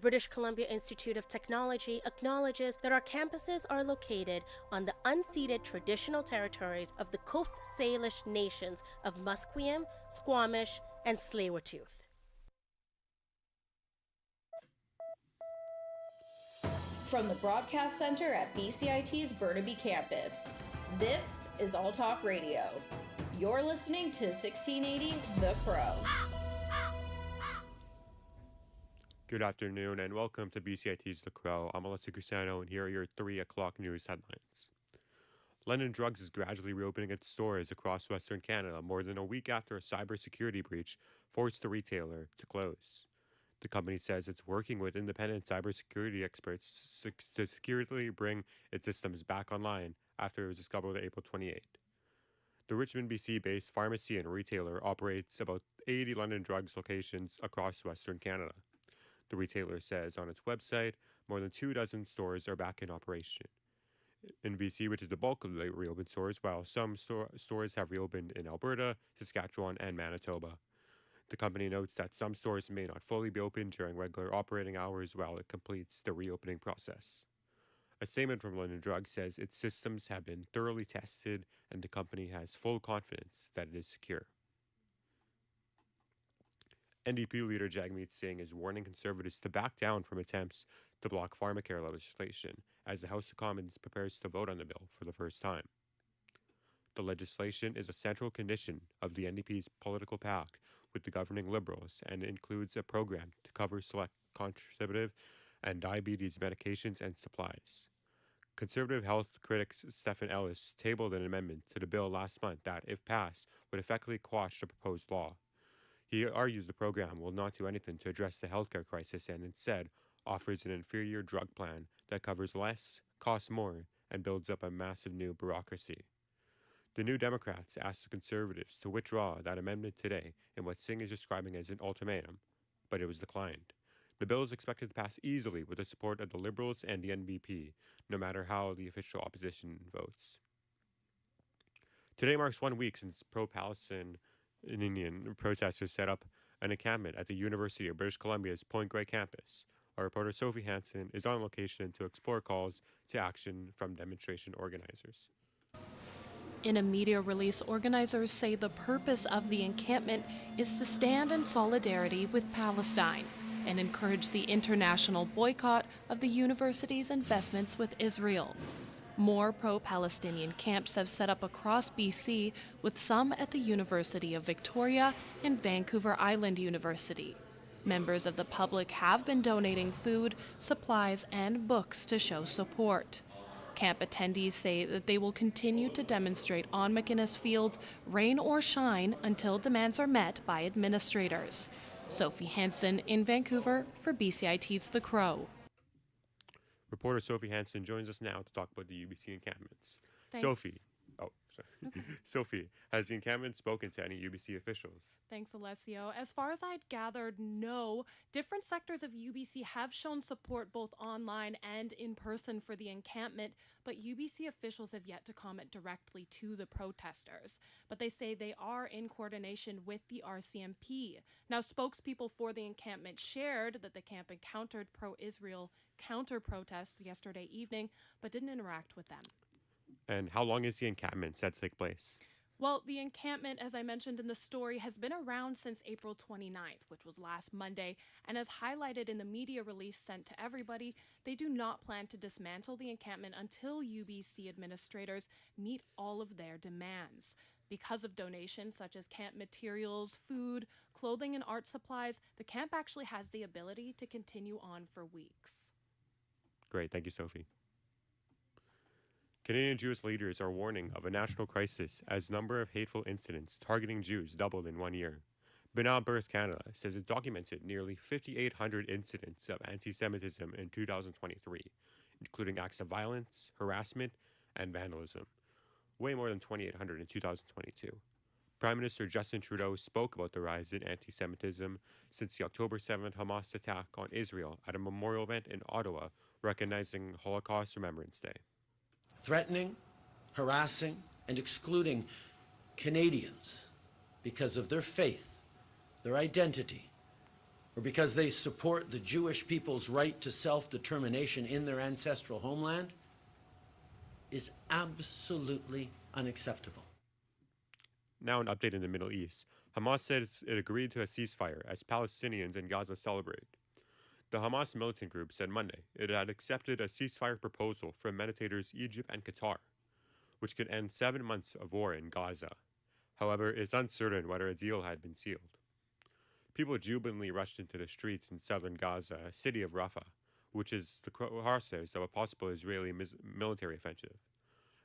British Columbia Institute of Technology acknowledges that our campuses are located on the unceded traditional territories of the Coast Salish nations of Musqueam, Squamish, and Tsleil-Waututh. From the Broadcast Center at BCIT's Burnaby Campus, this is All Talk Radio. You're listening to 1680 The Crow. Good afternoon and welcome to BCIT's The Crow. I'm Alessia Cusano and here are your 3 o'clock news headlines. London Drugs is gradually reopening its stores across Western Canada more than a week after a cybersecurity breach forced the retailer to close. The company says it's working with independent cybersecurity experts to securely bring its systems back online after it was discovered April 28. The Richmond, BC-based pharmacy and retailer operates about 80 London Drugs locations across Western Canada. The retailer says on its website more than 24 stores are back in operation. In BC, which is the bulk of the reopened stores, while some stores have reopened in Alberta, Saskatchewan, and Manitoba. The company notes that some stores may not fully be open during regular operating hours while it completes the reopening process. A statement from London Drugs says its systems have been thoroughly tested and the company has full confidence that it is secure. NDP leader Jagmeet Singh is warning Conservatives to back down from attempts to block pharmacare legislation as the House of Commons prepares to vote on the bill for the first time. The legislation is a central condition of the NDP's political pact with the governing Liberals and includes a program to cover select contraceptive and diabetes medications and supplies. Conservative health critic Stephen Ellis tabled an amendment to the bill last month that, if passed, would effectively quash the proposed law. He argues the program will not do anything to address the healthcare crisis and instead offers an inferior drug plan that covers less, costs more, and builds up a massive new bureaucracy. The New Democrats asked the Conservatives to withdraw that amendment today in what Singh is describing as an ultimatum, but it was declined. The bill is expected to pass easily with the support of the Liberals and the NDP, no matter how the official opposition votes. Today marks 1 week since pro-Palestinian protesters set up an encampment at the University of British Columbia's Point Grey campus. Our reporter Sophie Hansen is on location to explore calls to action from demonstration organizers. In a media release, organizers say the purpose of the encampment is to stand in solidarity with Palestine and encourage the international boycott of the university's investments with Israel. More pro-Palestinian camps have set up across BC, with some at the University of Victoria and Vancouver Island University. Members of the public have been donating food, supplies, and books to show support. Camp attendees say that they will continue to demonstrate on McInnes Field, rain or shine, until demands are met by administrators. Sophie Hansen in Vancouver for BCIT's The Crow. Reporter Sophie Hansen joins us now to talk about the UBC encampments. Thanks. Sophie, has the encampment spoken to any UBC officials? Thanks, Alessio. As far as I'd gathered, no. Different sectors of UBC have shown support both online and in person for the encampment, but UBC officials have yet to comment directly to the protesters. But they say they are in coordination with the RCMP. Now, spokespeople for the encampment shared that the camp encountered pro-Israel counter-protests yesterday evening, but didn't interact with them. And how long is the encampment set to take place? Well, the encampment, as I mentioned in the story, has been around since April 29th, which was last Monday, and as highlighted in the media release sent to everybody, they do not plan to dismantle the encampment until UBC administrators meet all of their demands. Because of donations such as camp materials, food, clothing, and art supplies, the camp actually has the ability to continue on for weeks. Great, thank you, Sophie. Canadian Jewish leaders are warning of a national crisis as number of hateful incidents targeting Jews doubled in 1 year. B'nai B'rith Canada says it documented nearly 5,800 incidents of anti-Semitism in 2023, including acts of violence, harassment, and vandalism, way more than 2,800 in 2022. Prime Minister Justin Trudeau spoke about the rise in anti-Semitism since the October 7th Hamas attack on Israel at a memorial event in Ottawa recognizing Holocaust Remembrance Day. Threatening, harassing, and excluding Canadians because of their faith, their identity, or because they support the Jewish people's right to self-determination in their ancestral homeland is absolutely unacceptable. Now an update in the Middle East. Hamas says it agreed to a ceasefire as Palestinians in Gaza celebrate. The Hamas militant group said Monday it had accepted a ceasefire proposal from mediators Egypt and Qatar, which could end 7 months of war in Gaza. However, it's uncertain whether a deal had been sealed. People jubilantly rushed into the streets in southern Gaza, city of Rafah, which is the crosshairs of a possible Israeli military offensive.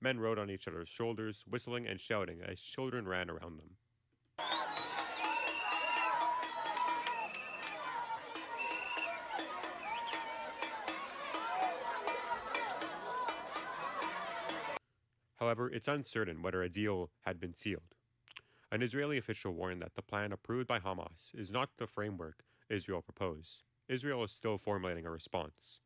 Men rode on each other's shoulders, whistling and shouting as children ran around them. However, it's uncertain whether a deal had been sealed. An Israeli official warned that the plan approved by Hamas is not the framework Israel proposed. Israel is still formulating a response.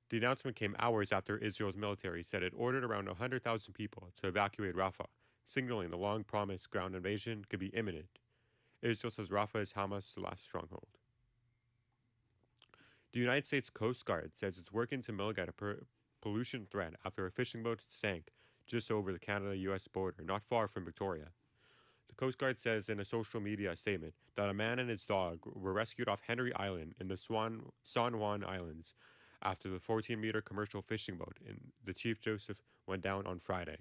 The announcement came hours after Israel's military said it ordered around 100,000 people to evacuate Rafah, signaling the long-promised ground invasion could be imminent. Israel says Rafah is Hamas' last stronghold. The United States Coast Guard says it's working to mitigate a pollution threat after a fishing boat sank just over the Canada-U.S. border, not far from Victoria. The Coast Guard says in a social media statement that a man and his dog were rescued off Henry Island in the San Juan Islands after the 14-meter commercial fishing boat in the Chief Joseph went down on Friday.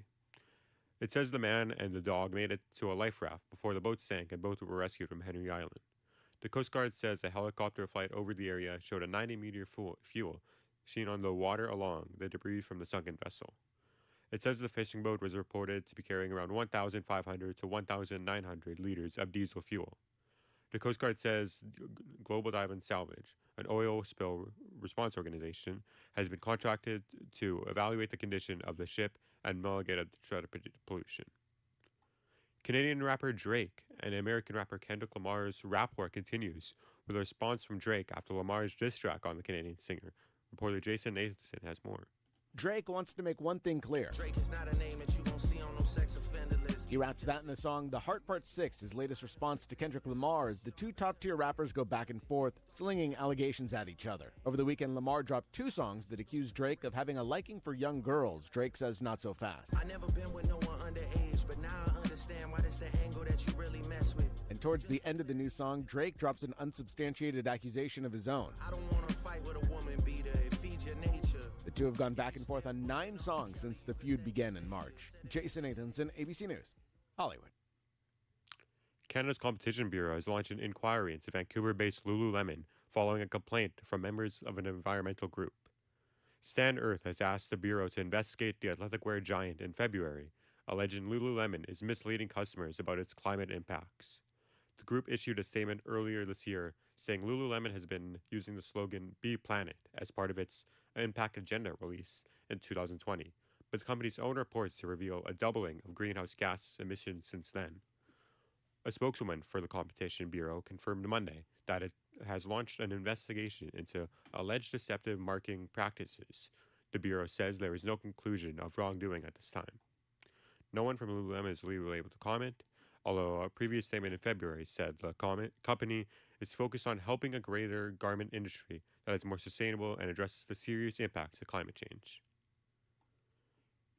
It says the man and the dog made it to a life raft before the boat sank and both were rescued from Henry Island. The Coast Guard says a helicopter flight over the area showed a 90-meter fuel seen on the water along the debris from the sunken vessel. It says the fishing boat was reported to be carrying around 1,500 to 1,900 liters of diesel fuel. The Coast Guard says Global Dive and Salvage, an oil spill response organization, has been contracted to evaluate the condition of the ship and mitigate the threat of pollution. Canadian rapper Drake and American rapper Kendrick Lamar's rap war continues, with a response from Drake after Lamar's diss track on the Canadian singer. Reporter Jason Nathanson has more. Drake wants to make one thing clear. Drake is not a name that you gon' see on no sex offender list. He raps that in the song The Heart Part 6, his latest response to Kendrick Lamar, as the two top-tier rappers go back and forth, slinging allegations at each other. Over the weekend, Lamar dropped 2 songs that accuse Drake of having a liking for young girls. Drake says not so fast. I never been with no one underage, but now I understand why that's the angle that you really mess with. And towards the end of the new song, Drake drops an unsubstantiated accusation of his own. I don't wanna fight with a woman beater, it feeds your nature. The two have gone back and forth on 9 songs since the feud began in March. Jason Nathanson, ABC News, Hollywood. Canada's Competition Bureau has launched an inquiry into Vancouver-based Lululemon following a complaint from members of an environmental group. Stan Earth has asked the Bureau to investigate the athletic wear giant in February, alleging Lululemon is misleading customers about its climate impacts. The group issued a statement earlier this year saying Lululemon has been using the slogan Be Planet as part of its Impact Agenda release in 2020, but the company's own reports to reveal a doubling of greenhouse gas emissions since then. A spokeswoman for the Competition Bureau confirmed Monday that it has launched an investigation into alleged deceptive marketing practices. The Bureau says there is no conclusion of wrongdoing at this time. No one from Lululemon is legally able to comment, although a previous statement in February said the company is focused on helping a greater garment industry that is more sustainable and addresses the serious impacts of climate change.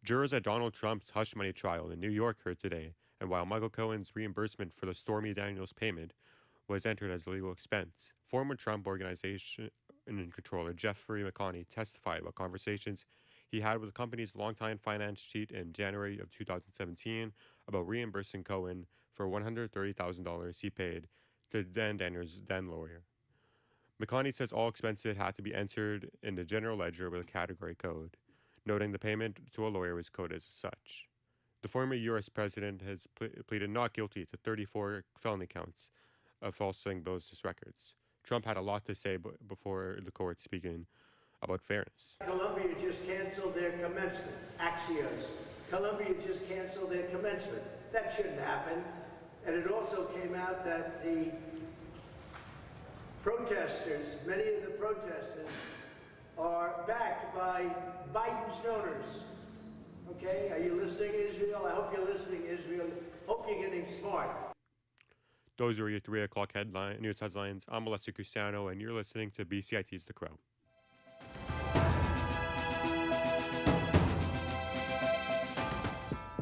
Jurors at Donald Trump's hush money trial in New York heard today, and while Michael Cohen's reimbursement for the Stormy Daniels payment was entered as a legal expense, former Trump Organization controller Jeffrey McConney testified about conversations he had with the company's longtime finance chief in January of 2017 about reimbursing Cohen for $130,000 he paid to Daniels' then lawyer. McConney says all expenses had to be entered in the general ledger with a category code, noting the payment to a lawyer was coded as such. The former U.S. president has pleaded not guilty to 34 felony counts of falsifying business records. Trump had a lot to say before the court speaking about fairness. Columbia just canceled their commencement. Axios. Columbia just canceled their commencement. That shouldn't happen. And it also came out that the protesters, many of the protesters, are backed by Biden's donors. Okay? Are you listening, Israel? I hope you're listening, Israel. Hope you're getting smart. Those are your 3 o'clock news headlines. I'm Alessio Cristiano, and you're listening to BCIT's The Crow.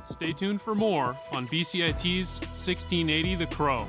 Stay tuned for more on BCIT's 1680 The Crow.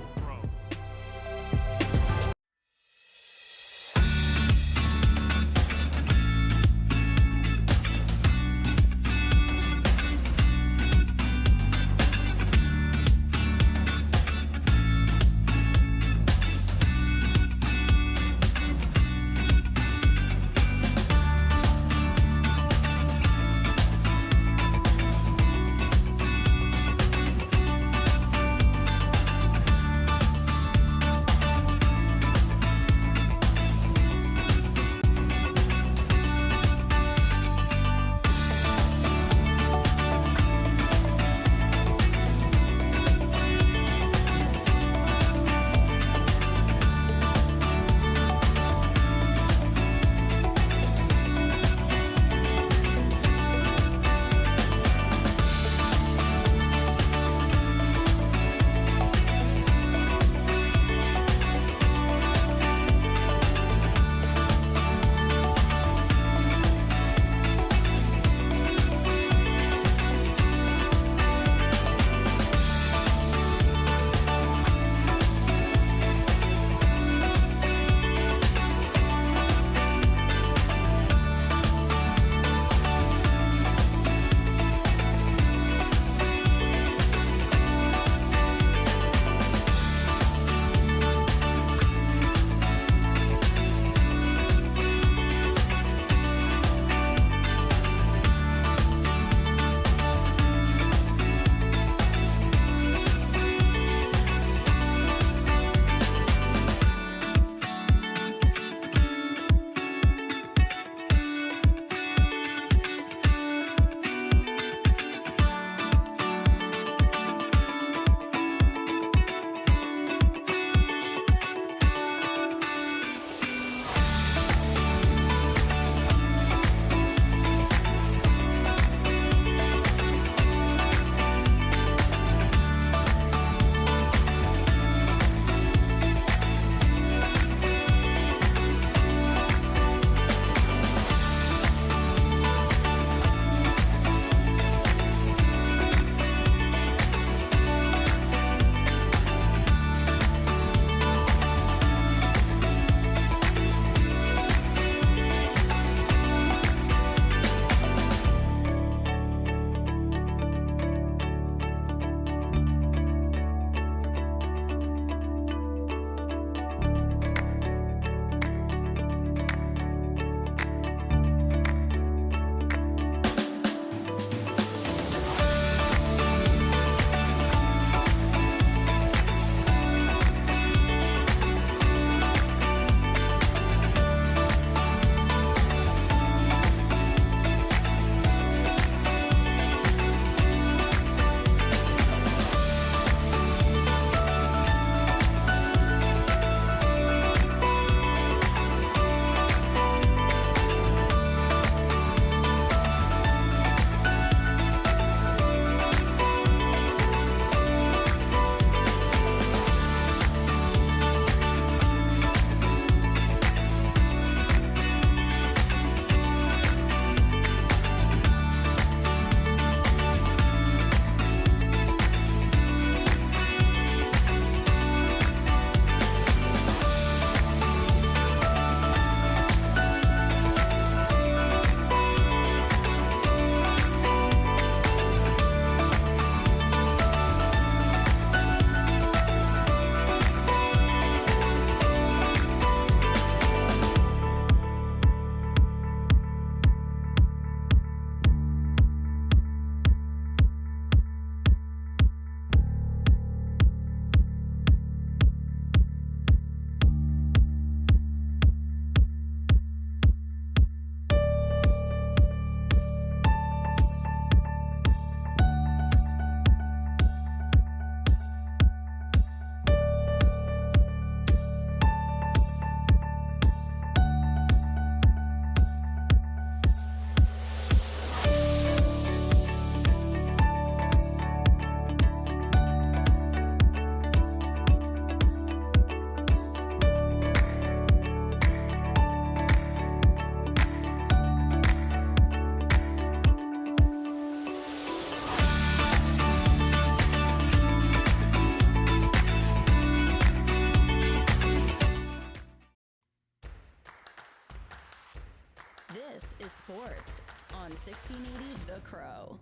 on 1680 The Crow.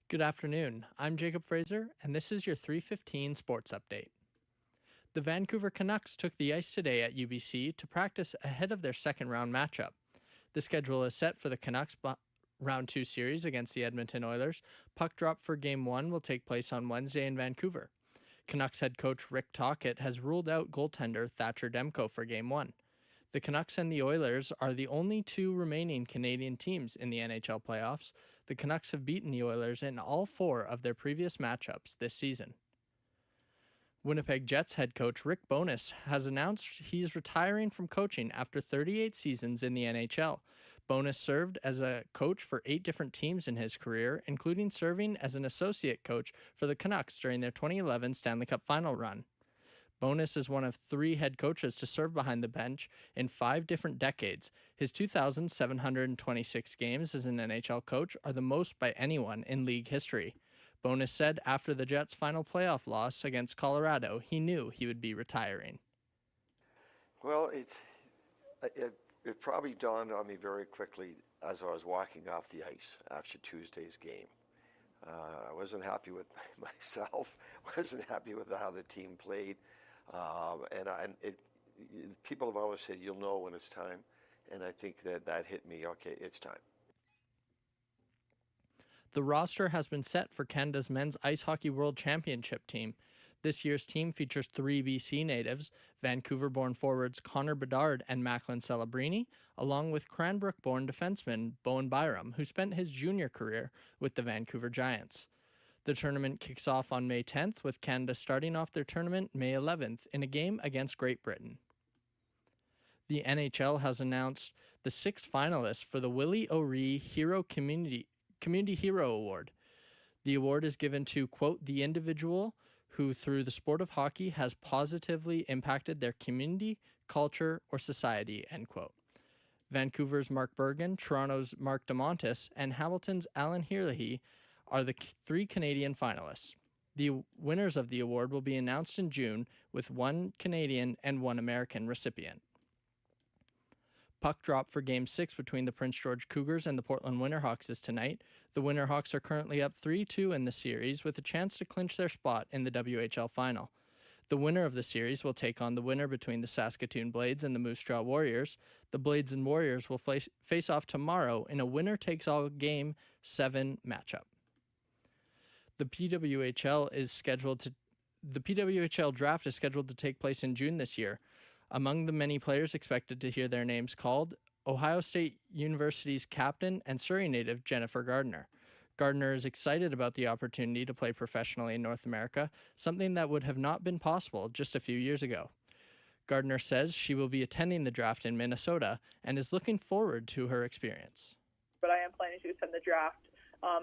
Good afternoon. I'm Jacob Fraser, and this is your 3:15 Sports Update. The Vancouver Canucks took the ice today at UBC to practice ahead of their second-round matchup. The schedule is set for the Canucks Round 2 series against the Edmonton Oilers. Puck drop for Game 1 will take place on Wednesday in Vancouver. Canucks head coach Rick Tocchet has ruled out goaltender Thatcher Demko for Game 1. The Canucks and the Oilers are the only two remaining Canadian teams in the NHL playoffs. The Canucks have beaten the Oilers in all 4 of their previous matchups this season. Winnipeg Jets head coach Rick Bowness has announced he's retiring from coaching after 38 seasons in the NHL. Bowness served as a coach for 8 different teams in his career, including serving as an associate coach for the Canucks during their 2011 Stanley Cup final run. Bowness is one of 3 head coaches to serve behind the bench in 5 different decades. His 2,726 games as an NHL coach are the most by anyone in league history. Bowness said after the Jets' final playoff loss against Colorado, he knew he would be retiring. Well, it probably dawned on me very quickly as I was walking off the ice after Tuesday's game. I wasn't happy with myself, wasn't happy with how the team played, people have always said, you'll know when it's time, and I think that hit me, okay, it's time. The roster has been set for Canada's Men's Ice Hockey World Championship team. This year's team features 3 BC natives, Vancouver-born forwards Connor Bedard and Macklin Celebrini, along with Cranbrook-born defenseman Bowen Byram, who spent his junior career with the Vancouver Giants. The tournament kicks off on May 10th, with Canada starting off their tournament May 11th in a game against Great Britain. The NHL has announced the 6 finalists for the Willie O'Ree Hero Community Hero Award. The award is given to, quote, the individual who through the sport of hockey has positively impacted their community, culture, or society, end quote. Vancouver's Mark Bergen, Toronto's Mark DeMontis, and Hamilton's Alan Herlihy are the 3 Canadian finalists. The winners of the award will be announced in June, with 1 Canadian and 1 American recipient. Puck drop for Game 6 between the Prince George Cougars and the Portland Winterhawks is tonight. The Winterhawks are currently up 3-2 in the series, with a chance to clinch their spot in the WHL final. The winner of the series will take on the winner between the Saskatoon Blades and the Moose Jaw Warriors. The Blades and Warriors will face off tomorrow in a winner-takes-all Game 7 matchup. The PWHL draft is scheduled to take place in June this year. Among the many players expected to hear their names called, Ohio State University's captain and Surrey native Jennifer Gardner. Gardner is excited about the opportunity to play professionally in North America, something that would have not been possible just a few years ago. Gardner says she will be attending the draft in Minnesota and is looking forward to her experience. But I am planning to attend the draft,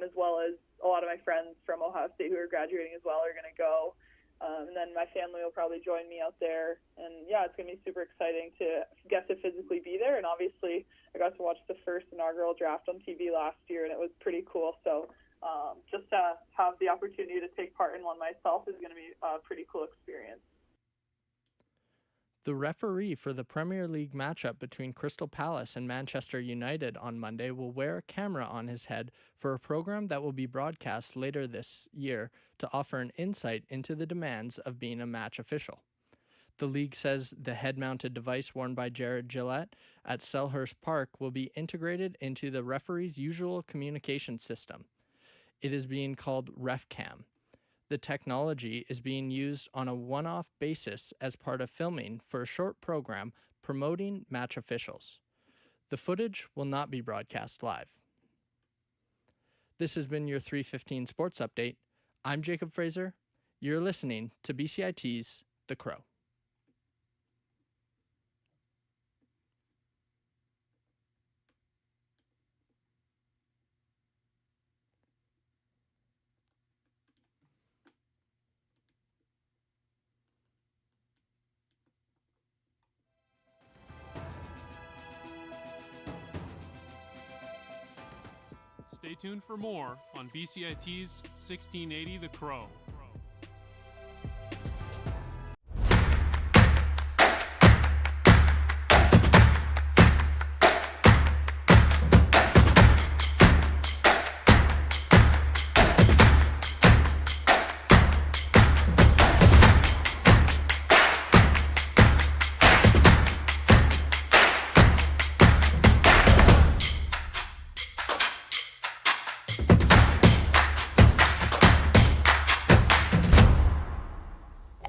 as well as a lot of my friends from Ohio State who are graduating as well are going to go. And then my family will probably join me out there. And yeah, it's going to be super exciting to get to physically be there. And obviously, I got to watch the first inaugural draft on TV last year, and it was pretty cool. So just to have the opportunity to take part in one myself is going to be a pretty cool experience. The referee for the Premier League matchup between Crystal Palace and Manchester United on Monday will wear a camera on his head for a program that will be broadcast later this year to offer an insight into the demands of being a match official. The league says the head-mounted device worn by Jared Gillette at Selhurst Park will be integrated into the referee's usual communication system. It is being called RefCam. The technology is being used on a one-off basis as part of filming for a short program promoting match officials. The footage will not be broadcast live. This has been your 3:15 Sports Update. I'm Jacob Fraser. You're listening to BCIT's The Crow. Stay tuned for more on BCIT's 1680 The Crow.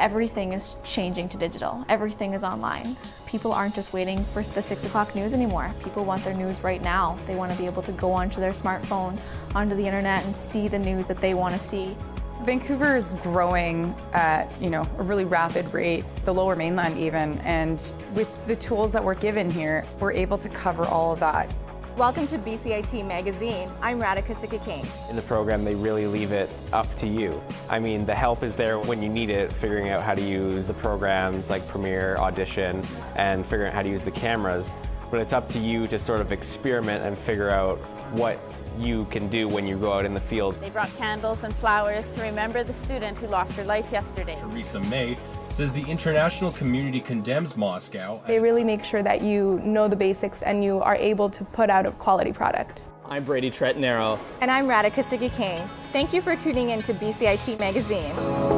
everything is changing to digital. Everything is online. People aren't just waiting for the 6 o'clock news anymore. People want their news right now. They want to be able to go onto their smartphone, onto the internet, and see the news that they want to see. Vancouver is growing at, a really rapid rate, the Lower Mainland even, and with the tools that we're given here, we're able to cover all of that. Welcome to BCIT Magazine. I'm Radhika King. In the program, they really leave it up to you. I mean, the help is there when you need it, figuring out how to use the programs like Premiere, Audition, and figuring out how to use the cameras. But it's up to you to sort of experiment and figure out what you can do when you go out in the field. They brought candles and flowers to remember the student who lost her life yesterday. Teresa May says the international community condemns Moscow. They really make sure that you know the basics and you are able to put out a quality product. I'm Brady Tretanero. And I'm Radhika King. Thank you for tuning in to BCIT Magazine.